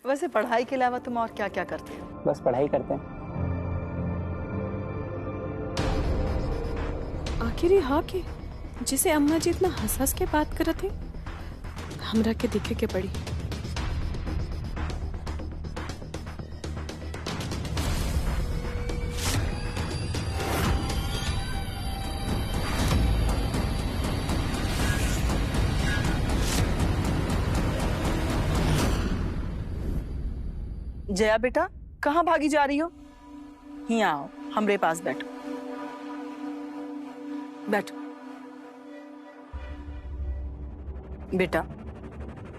वैसे पढ़ाई के अलावा तुम और क्या क्या करते हो? बस पढ़ाई करते हैं। आखिर ये हाँ के जिसे अम्मा जी इतना हंस हंस के बात करत थे, हमरा के दिखे के पड़ी। जया बेटा, कहाँ भागी जा रही हो? यहाँ आओ, हमरे पास बैठो। बैठो बेटा,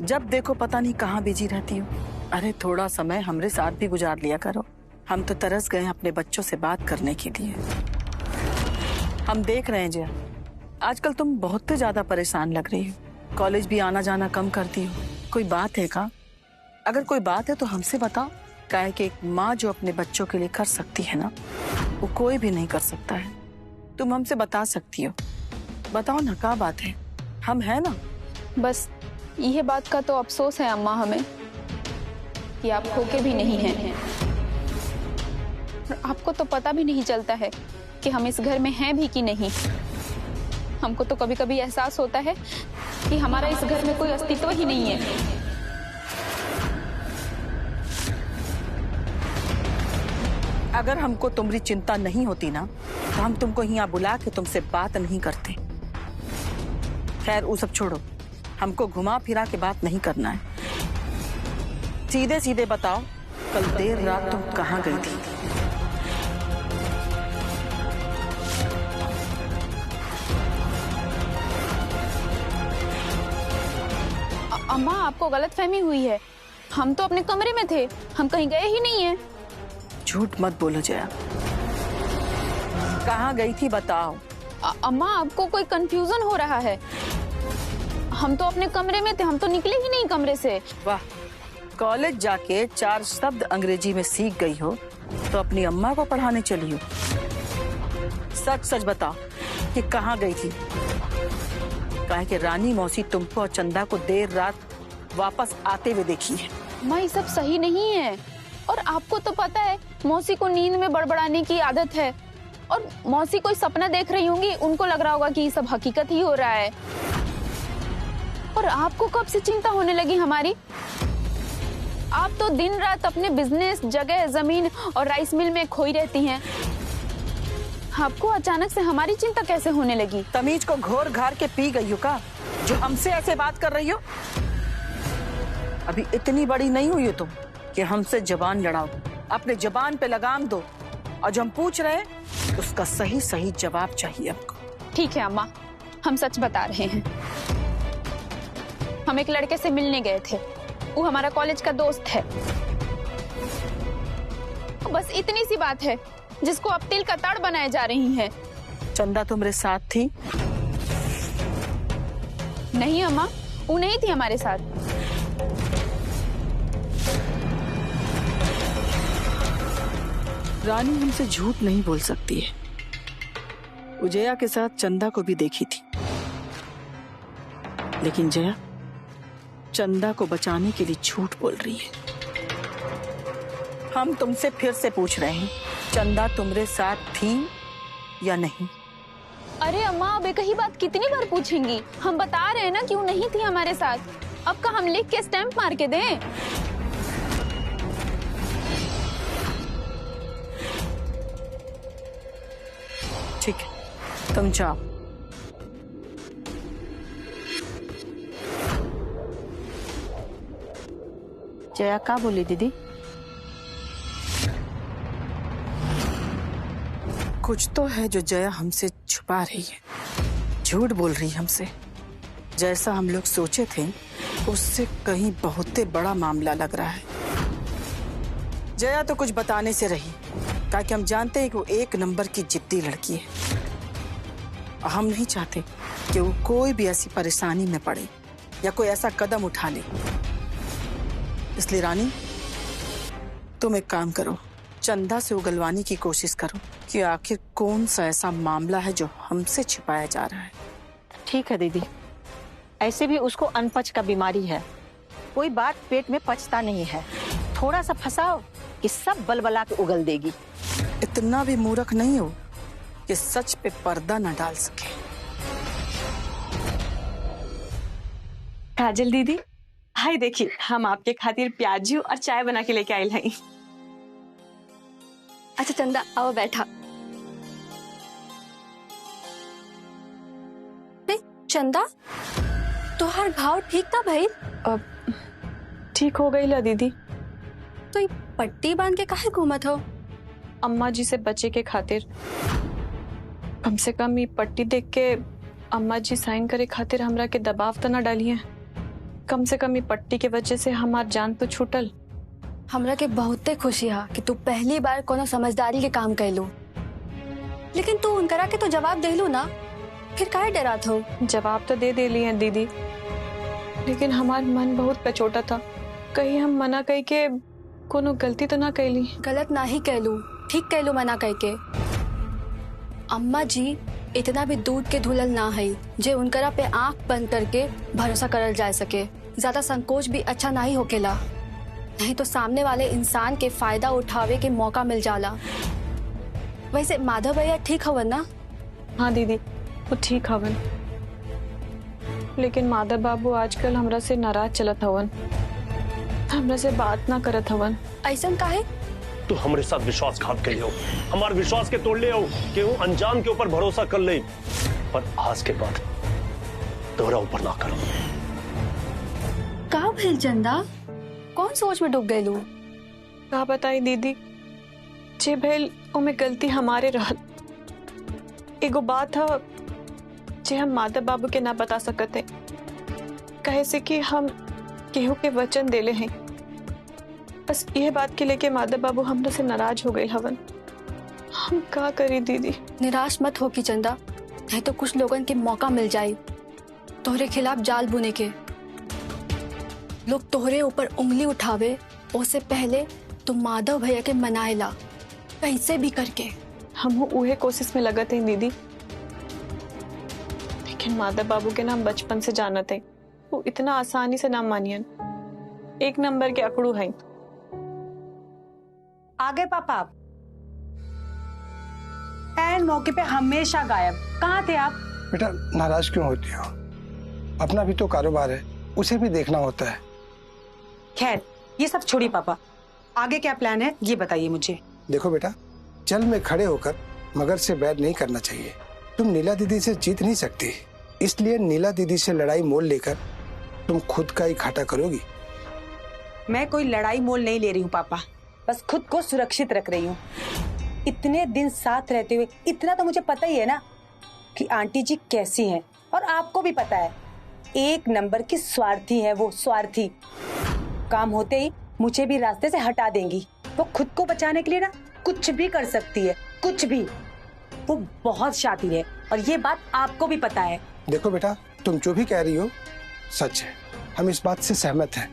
जब देखो पता नहीं कहाँ बिजी रहती हो। अरे थोड़ा समय हमरे साथ भी गुजार लिया करो। हम तो तरस गए अपने बच्चों से बात करने के लिए। हम देख रहे हैं जया, आजकल तुम बहुत ज्यादा परेशान लग रही हो। कॉलेज भी आना जाना कम करती हो। कोई बात है का? अगर कोई बात है तो हमसे बताओ। काहे कि एक माँ जो अपने बच्चों के लिए कर सकती है ना, वो कोई भी नहीं कर सकता है। तुम हमसे बता सकती हो। बताओ ना, क्या बात है? हम है ना। बस यह बात का तो अफसोस है अम्मा हमें कि आप होके भी नहीं हैं। और आपको तो पता भी नहीं चलता है कि हम इस घर में हैं भी कि नहीं। हमको तो कभी कभी एहसास होता है कि हमारा इस घर में कोई अस्तित्व ही नहीं है। अगर हमको तुम्हारी चिंता नहीं होती ना, तो हम तुमको यहाँ बुला के तुमसे बात नहीं करते। खैर वो सब छोड़ो, हमको घुमा फिरा के बात नहीं करना है। सीधे सीधे बताओ, कल देर रात तुम कहाँ गई थी? अम्मा, आपको गलतफहमी हुई है। हम तो अपने कमरे में थे, हम कहीं गए ही नहीं है। झूठ मत बोलो जया, कहाँ गई थी बताओ। अम्मा, आपको कोई कंफ्यूजन हो रहा है। हम तो अपने कमरे में थे, हम तो निकले ही नहीं कमरे से। वाह, कॉलेज जाके 4 शब्द अंग्रेजी में सीख गई हो तो अपनी अम्मा को पढ़ाने चली हो। सच सच बताओ कि कहाँ गई थी। काहे कि रानी मौसी तुमको और चंदा को देर रात वापस आते हुए देखी है। अम्मा, ये सब सही नहीं है। और आपको तो पता है मौसी को नींद में बड़बड़ाने की आदत है। और मौसी कोई सपना देख रही होंगी, उनको लग रहा होगा कि ये सब हकीकत ही हो रहा है। और आपको कब से चिंता होने लगी हमारी? आप तो दिन रात अपने बिजनेस, जगह, जमीन और राइस मिल में खोई रहती हैं। आपको अचानक से हमारी चिंता कैसे होने लगी? तमीज को घोर घार के पी गई हो का, जो हमसे ऐसे बात कर रही हो? अभी इतनी बड़ी नहीं हुई हो तुम कि हमसे जबान लड़ाओ। अपने जबान पे लगाम दो, और जो हम पूछ रहे हैं उसका सही सही जवाब चाहिए हमको। ठीक है अम्मा, हम सच बता रहे हैं। हम एक लड़के से मिलने गए थे, वो हमारा कॉलेज का दोस्त है। बस इतनी सी बात है जिसको अब तिल का ताड़ बनाए जा रही हैं। चंदा तुम्हारे साथ थी? नहीं अम्मा, वो नहीं थी हमारे साथ। रानी हमसे झूठ नहीं बोल सकती है। जया के साथ चंदा को भी देखी थी, लेकिन जया चंदा को बचाने के लिए झूठ बोल रही है। हम तुमसे फिर से पूछ रहे हैं, चंदा तुम्हारे साथ थी या नहीं? अरे अम्मा, अब एक ही बात कितनी बार पूछेंगी? हम बता रहे हैं ना कि वो नहीं थी हमारे साथ। अब का हम लिख के स्टैंप मार के दें? ठीक है, तुम जाओ। जया क्या बोली दीदी? कुछ तो है जो जया हमसे छुपा रही है, झूठ बोल रही है हमसे। जैसा हम लोग सोचे थे उससे कहीं बहुत बड़ा मामला लग रहा है। जया तो कुछ बताने से रही, ताकि हम जानते हैं कि वो एक नंबर की जिद्दी लड़की है। हम नहीं चाहते कि वो कोई भी ऐसी परेशानी में पड़े या कोई ऐसा कदम उठा ले। इसलिए रानी, तुम एक काम करो, चंदा से उगलवाने की कोशिश करो कि आखिर कौन सा ऐसा मामला है जो हमसे छिपाया जा रहा है। ठीक है दीदी, ऐसे भी उसको अनपच का बीमारी है, कोई बात पेट में पचता नहीं है। थोड़ा सा फंसाओ कि सब बलबला के उगल देगी। इतना भी मूर्ख नहीं हो कि सच पे पर्दा न डाल सके। काजल दीदी, हाय देखिए, हम आपके खातिर प्याजू और चाय बना के लेके आयल हई। अच्छा चंदा, आओ बैठा। चंदा, तोहार घाव ठीक था भाई? अब ठीक हो गई ला दीदी। तो ये पट्टी बांध के काहे घूमत हो? अम्मा जी से बचे के खातिर। कम से कम ये पट्टी देख के अम्मा जी साइन करे खातिर हमरा के दबाव तो न डालिए। कम से कम ये पट्टी के वजह से हमार जान तो छूटल। हमरा के बहुते खुशी है कि तू पहली बार कोनो समझदारी के काम कैलू, लेकिन तू उनकरा के तो जवाब देलू ना, फिर काहे डरात हो? जवाब तो दे देली हैं दीदी, लेकिन हमार मन बहुत कचोटा था। कहीं हम मना कह के कोनो गलती तो ना कैली। गलत ना ही कैलू, ठीक कैलू मना कह के। अम्मा जी इतना भी दूध के धुलल ना है जे उनकरा पे आंख बंद करके भरोसा करल जा सके। ज्यादा संकोच भी अच्छा ना ही होकेला, नहीं तो सामने वाले इंसान के फायदा उठावे के मौका मिल जाला। वैसे माधव भैया ठीक हवन ना? हाँ दीदी, वो ठीक हवन, लेकिन माधव बाबू आजकल हमरा से नाराज चलत हवन, हमरा से बात ना करत हवन। ऐसन काहे? तू हमारे साथ विश्वासघात कर लियो, हमारे विश्वास के तोड़ ले कि वो अनजान के ऊपर भरोसा कर ले, पर आज के बाद तोरा ऊपर ना करो। का भेल चंदा, कौन सोच में डूब गयलू? का बताई दीदी, जे भेल ओमे गलती हमारे रहल। एगो बात है जे हम माधव बाबू के ना बता सकते, कहे से कि हम केहू के वचन देले हैं। बस यह बात के लेके माधव बाबू हमरा से नाराज हो गए हवन। हम का करी दीदी? निराश मत हो कि चंदा, नहीं तो कुछ लोगन के मौका मिल जाए तोहरे खिलाफ जाल बुने के। लोग तोहरे ऊपर उंगली उठावे उससे पहले तुम माधव भैया के मनाएला, कैसे भी करके। हम उहे कोशिश में लगत हैं दीदी, लेकिन माधव बाबू के नाम बचपन से जानते हैं, वो इतना आसानी से ना मानियन। एक नंबर के अकड़ू हैं। आगे पापा आप ऐन मौके पे हमेशा गायब, कहाँ थे आप? बेटा नाराज क्यों होती हो? अपना भी तो कारोबार है, उसे भी देखना होता है। खैर ये सब छोड़िए पापा, आगे क्या प्लान है ये बताइए मुझे। देखो बेटा, जल में खड़े होकर मगर से बैर नहीं करना चाहिए। तुम नीला दीदी से जीत नहीं सकती, इसलिए नीला दीदी से लड़ाई मोल लेकर तुम खुद का ही घाटा करोगी। मैं कोई लड़ाई मोल नहीं ले रही हूँ पापा, बस खुद को सुरक्षित रख रही हूँ। इतने दिन साथ रहते हुए इतना तो मुझे पता ही है ना कि आंटी जी कैसी हैं, और आपको भी पता है एक नंबर की स्वार्थी है वो, स्वार्थी। काम होते ही मुझे भी रास्ते से हटा देंगी। वो खुद को बचाने के लिए ना कुछ भी कर सकती है, कुछ भी। वो बहुत शातिर है और ये बात आपको भी पता है। देखो बेटा, तुम जो भी कह रही हो सच है, हम इस बात से सहमत हैं,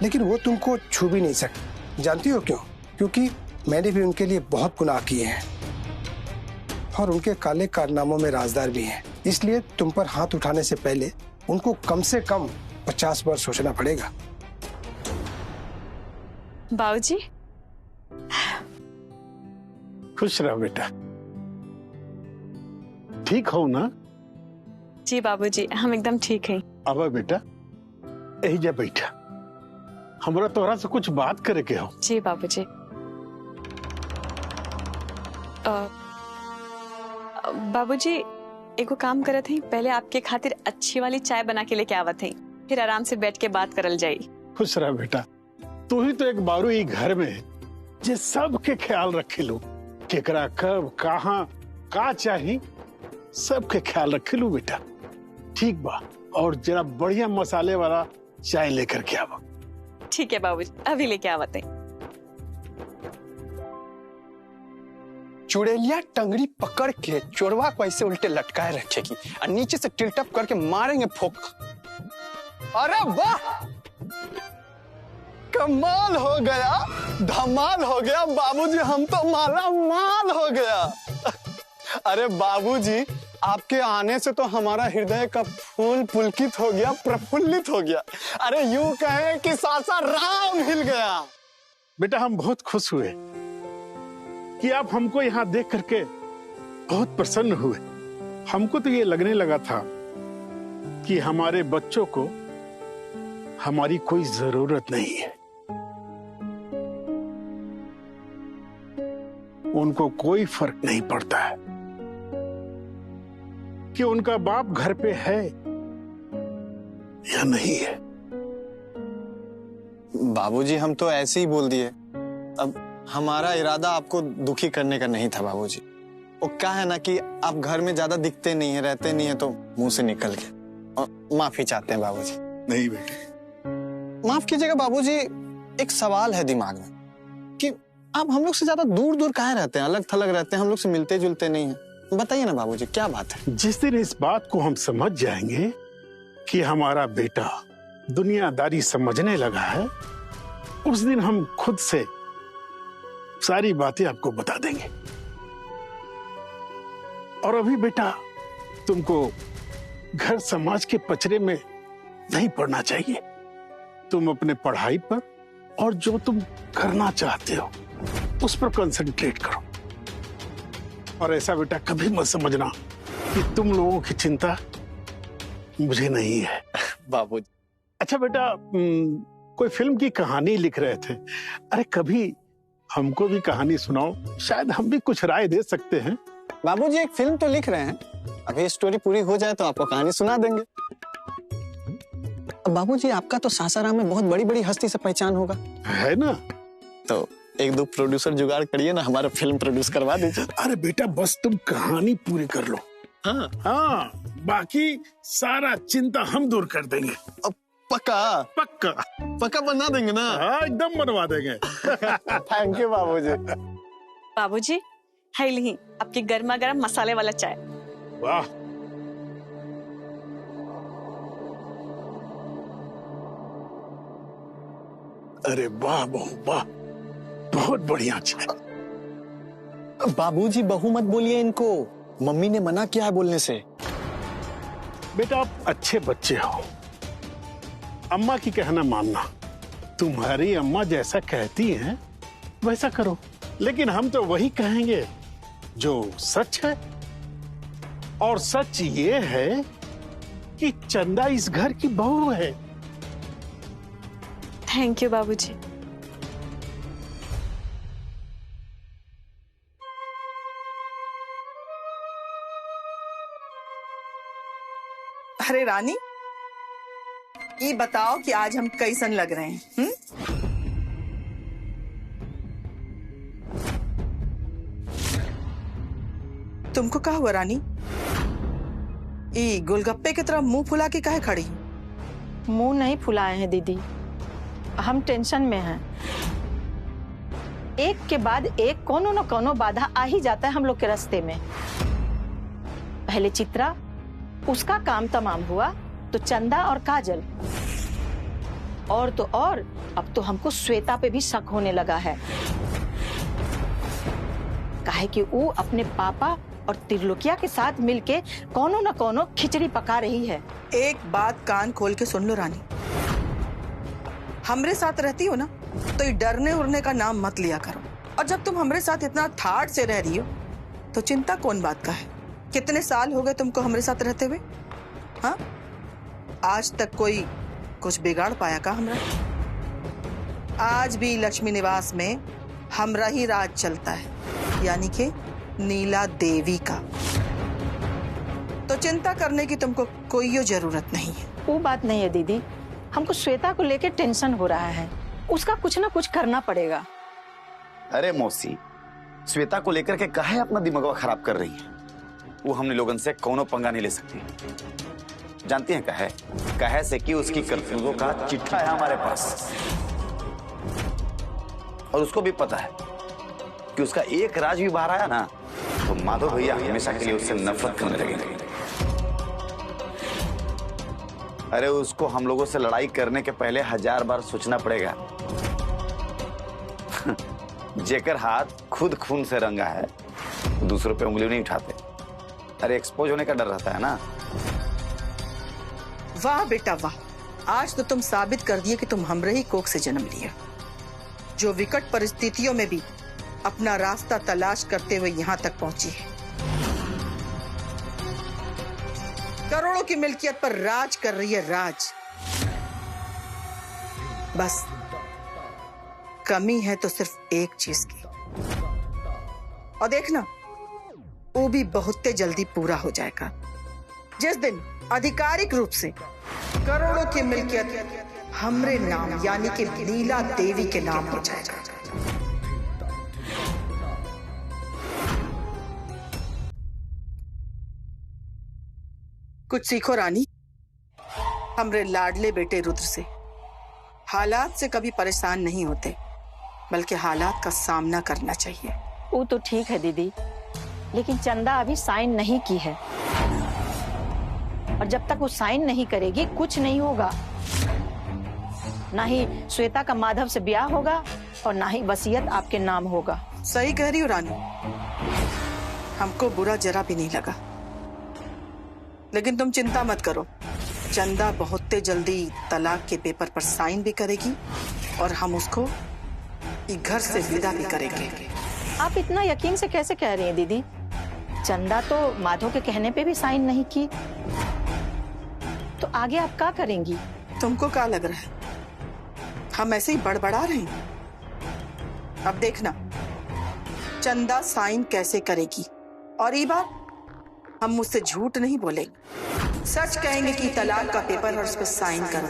लेकिन वो तुमको छू भी नहीं सकती। जानती हो क्यों? क्योंकि मैंने भी उनके लिए बहुत गुनाह किए हैं और उनके काले कारनामों में राजदार भी हैं। इसलिए तुम पर हाथ उठाने से पहले उनको कम से कम 50 बार सोचना पड़ेगा। बाबूजी खुश रहो बेटा, ठीक हो ना? जी बाबूजी, हम एकदम ठीक हैं। अब बेटा यही जा बैठा, हमरा तोहरा से कुछ बात करे के हो। जी बाबूजी। बाबूजी एगो काम करत हैं, पहले आपके खातिर अच्छी वाली चाय बना के लेके आवत हैं, फिर आराम से बैठ के बात करल जाई। खुश रह बेटा, तू ही तो एक बारू ही घर में जे सबके ख्याल रखे लो, केकरा कब कहाँ का चाहिए सबके ख्याल रखे लो बेटा। ठीक बा, और जरा बढ़िया मसाले वाला चाय लेकर के आवा। ठीक है बाबूजी, अभी लेके आवत हैं। चुड़ैलिया टंगड़ी पकड़ के चोरवा को ऐसे उल्टे लटकाए रखेगी और नीचे से टिल्टअप करके मारेंगे फोक। अरे वाह, कमाल हो गया, धमाल हो गया बाबूजी, हम तो माला माल हो गया। अरे बाबूजी, आपके आने से तो हमारा हृदय का फूल पुलकित हो गया, प्रफुल्लित हो गया। अरे यूं कहें कि सासा राम हिल गया। बेटा हम बहुत खुश हुए कि आप हमको यहाँ देख करके बहुत प्रसन्न हुए। हमको तो ये लगने लगा था कि हमारे बच्चों को हमारी कोई जरूरत नहीं है, उनको कोई फर्क नहीं पड़ता है कि उनका बाप घर पे है या नहीं है। बाबूजी हम तो ऐसे ही बोल दिए, अब हमारा इरादा आपको दुखी करने का नहीं था बाबूजी। वो क्या है ना कि आप घर में ज्यादा दिखते नहीं है, रहते नहीं है, तो मुंह से निकल गया और माफी चाहते हैं बाबूजी। नहीं बेटे, माफ कीजिएगा बाबूजी, एक सवाल है दिमाग में कि आप हम लोग से ज्यादा दूर दूर काहे रहते हैं, अलग थलग रहते हैं, हम लोग से मिलते जुलते नहीं हैं। बताइए ना बाबूजी क्या बात है। जिस दिन इस बात को हम समझ जाएंगे कि हमारा बेटा दुनियादारी समझने लगा है, उस दिन हम खुद से सारी बातें आपको बता देंगे। और अभी बेटा तुमको घर समाज के पचड़े में नहीं पड़ना चाहिए। तुम अपने पढ़ाई पर और जो तुम करना चाहते हो उस पर कंसंट्रेट करो। और ऐसा बेटा कभी मत समझना कि तुम लोगों की चिंता मुझे नहीं है। बाबूजी अच्छा बेटा, कोई फिल्म की कहानी लिख रहे थे, अरे कभी हमको भी कहानी सुनाओ, शायद हम भी कुछ राय दे सकते हैं। बाबूजी एक फिल्म तो लिख रहे हैं, अभी स्टोरी पूरी हो जाए तो आपको कहानी सुना देंगे। बाबूजी आपका तो सासाराम में बहुत बड़ी बड़ी हस्ती से पहचान होगा, है ना? तो एक दो प्रोड्यूसर जुगाड़ करिए ना, हमारा फिल्म प्रोड्यूस करवा दीजिए। अरे बेटा बस तुम कहानी पूरी कर लो। हाँ, बाकी सारा चिंता हम दूर कर देंगे। पक्का पक्का पक्का बना देंगे ना? हाँ एकदम बनवा देंगे। थैंक यू बाबूजी। बाबूजी है ली आपकी गर्मा गर्म मसाले वाला चाय। वाह, अरे वाह बहू वाह, बहुत बढ़िया चाय। बाबूजी बहू मत बोलिए इनको, मम्मी ने मना किया है बोलने से। बेटा आप अच्छे बच्चे हो, अम्मा की कहना मानना। तुम्हारी अम्मा जैसा कहती हैं वैसा करो, लेकिन हम तो वही कहेंगे जो सच है। और सच ये है कि चंदा इस घर की बहू है। थैंक यू बाबूजी। अरे रानी, ये बताओ कि आज हम कैसन लग रहे हैं? तुमको क्या हुआ रानी? ये गोलगप्पे की तरह मुंह फुला के काहे खड़ी? मुंह नहीं फुलाए हैं दीदी, हम टेंशन में हैं। एक के बाद एक कोनो न कोनो बाधा आ ही जाता है हम लोग के रास्ते में। पहले चित्रा, उसका काम तमाम हुआ तो चंदा और काजल, और तो और अब तो हमको श्वेता पे भी शक होने लगा है। काहे कि वो अपने पापा और त्रिलोकिया के साथ मिलके कोनो न कोनो खिचड़ी पका रही है। एक बात कान खोल के सुन लो रानी, हमरे साथ रहती हो ना तो ये डरने उड़ने का नाम मत लिया करो। और जब तुम हमरे साथ इतना ठाठ से रह रही हो तो चिंता कौन बात का है? कितने साल हो गए तुमको हमरे साथ रहते हुए? हाँ, आज तक कोई कुछ बिगाड़ पाया का हमरा? आज भी लक्ष्मी निवास में हमरा ही राज चलता है, यानी कि नीला देवी का। तो चिंता करने की तुमको कोई जरूरत नहीं है। वो बात नहीं है दीदी, हमको श्वेता को लेके टेंशन हो रहा है, उसका कुछ ना कुछ करना पड़ेगा। अरे मौसी, श्वेता को लेकर के काहे अपना दिमाग खराब कर रही है? वो हमने लोगन से कोनो पंगा नहीं ले सकती। जानती हैं कहे से कि उसकी करतूतों का चिट्ठा है हमारे पास, और उसको भी पता है कि उसका एक राज भी बाहर आया ना तो माधव भैया हमेशा के लिए उससे नफरत करने लगेंगे। अरे उसको हम लोगों से लड़ाई करने के पहले 1000 बार सोचना पड़ेगा। जेकर हाथ खुद खून से रंगा है दूसरों पे उंगली नहीं उठाते। अरे एक्सपोज होने का डर रहता है ना। वाह बेटा वाह, आज तो तुम साबित कर दिए कि तुम हमरे ही कोख से जन्म लिए। जो विकट परिस्थितियों में भी अपना रास्ता तलाश करते हुए यहाँ तक पहुंची है। करोड़ों की मिल्कियत पर राज कर रही है, राज। बस कमी है तो सिर्फ एक चीज की, और देखना वो भी बहुत जल्दी पूरा हो जाएगा, जिस दिन आधिकारिक रूप से करोड़ों की मिल्कियत हमरे नाम यानी कि नीला देवी के नाम हो जाएगा। कुछ सीखो रानी, हमरे लाडले बेटे रुद्र से। हालात से कभी परेशान नहीं होते, बल्कि हालात का सामना करना चाहिए। वो तो ठीक है दीदी, लेकिन चंदा अभी साइन नहीं की है, और जब तक वो साइन नहीं करेगी कुछ नहीं होगा। ना ही श्वेता का माधव से ब्याह होगा और ना ही वसीयत आपके नाम होगा। सही कह रही हो रानी, हमको बुरा जरा भी नहीं लगा। लेकिन तुम चिंता मत करो, चंदा बहुत जल्दी तलाक के पेपर पर साइन भी करेगी और हम उसको घर से विदा भी करेंगे। आप इतना यकीन से कैसे कह रही हैं दीदी? चंदा तो माधव के कहने पे भी साइन नहीं की, तो आगे आप क्या करेंगी? तुमको क्या लग रहा है हम ऐसे ही बड़बड़ा रहे हैं? अब देखना चंदा साइन कैसे करेगी, और ये बात हम मुझसे झूठ नहीं बोलेंगे, सच कहेंगे कि तलाक का पेपर और उस पर साइन करो।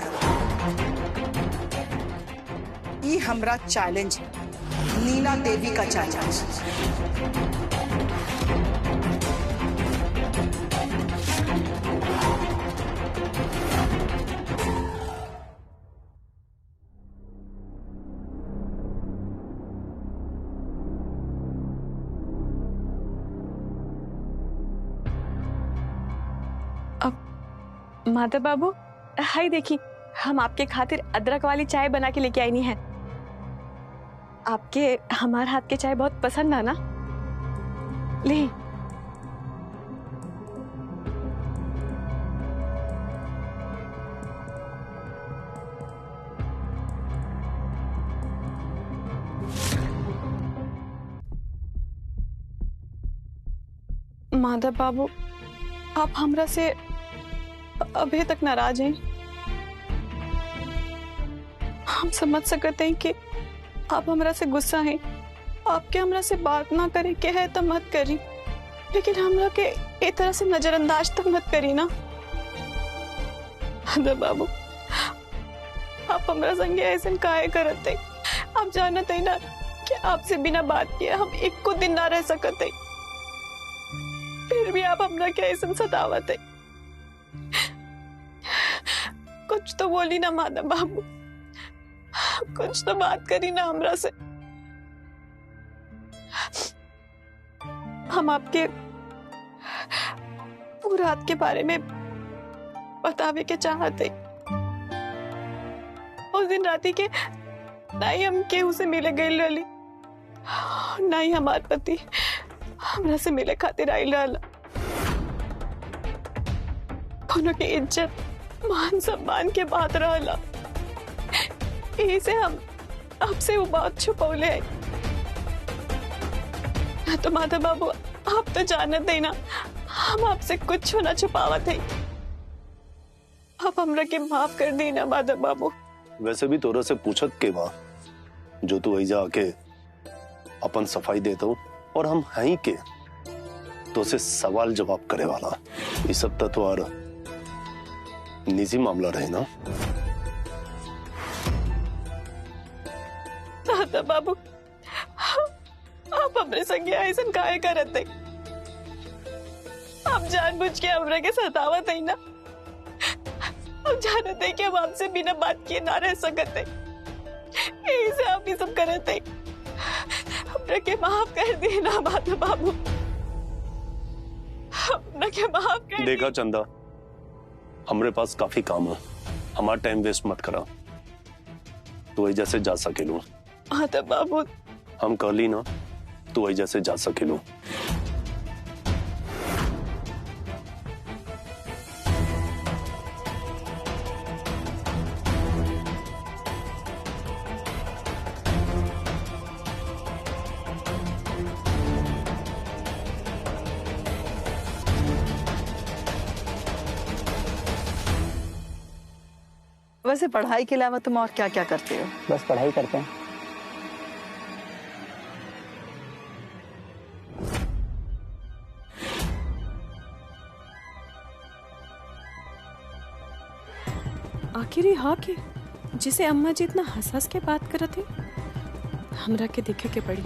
ये हमारा चैलेंज है, नीला देवी का चैलेंज। माधव बाबू, हाय देखी, हम आपके खातिर अदरक वाली चाय बना के लेके आई नहीं है। आपके हमारे हाथ के चाय बहुत पसंद है ना? ले। माधव बाबू, आप हमरा से अभी तक नाराज हैं। हम समझ सकते हैं कि आप हमरा से गुस्सा हैं, आपके हमरा से बात ना करें के है तो मत करी, लेकिन हमरा के एक तरह से नजरअंदाज तक मत करी ना। माधव बाबू, आप हमरा संगे ऐसे काहे करते? आप जानते हैं ना कि आपसे बिना बात किए हम एक को दिन ना रह सकते, फिर भी आप हमरा के ऐसे सतावत है। कुछ तो बोली ना माधव बाबू, कुछ तो बात करी ना हमरा से। हम आपके पूरा रात के बारे में बतावे के चाहते। उस दिन राती के ना ही हम केहू से मिले गए रही, ना ही हमार पति हमरा से मिले खातिर आइल रहला। दोनों की इज्जत मान सम्मान के बात रहला, यही से हम आपसे वो बात छुपौले है। तो माधव बाबू, आप तो जानते हैं ना हम आपसे कुछ ना छुपावत है। आप हमरा के माफ कर दी ना माधव बाबू। वैसे भी तोरा से पूछत के बा जो तू ऐजा आके अपन सफाई देता हूँ, और हम हैं के तो से सवाल जवाब करे वाला। ये सब तत्वार निजी मामला रहे ना। माधव बाबू, आप अपने संगे ऐसा काहे करते? आप जानबूझ के हमरे के सतावत है ना। आप जानते हैं कि हम आपसे बिना बात किए ना रह सकते, यही से आप ये सब करते। हमरे के माफ कर देना माधव बाबू, हमरे के माफ कर। देखा चंदा, हमरे पास काफी काम है, हमारा टाइम वेस्ट मत करा। तू ऐजा से जा सकेलू। माधव बाबू, हम कहली ना तू ऐजा से जा सकेलू। वैसे पढ़ाई के अलावा तुम और क्या क्या करते हो? बस पढ़ाई करते हैं। आखिर ये हाँ के जिसे अम्मा जी इतना हंस हंस के बात करत थे, हमरा के देखे के पड़ी।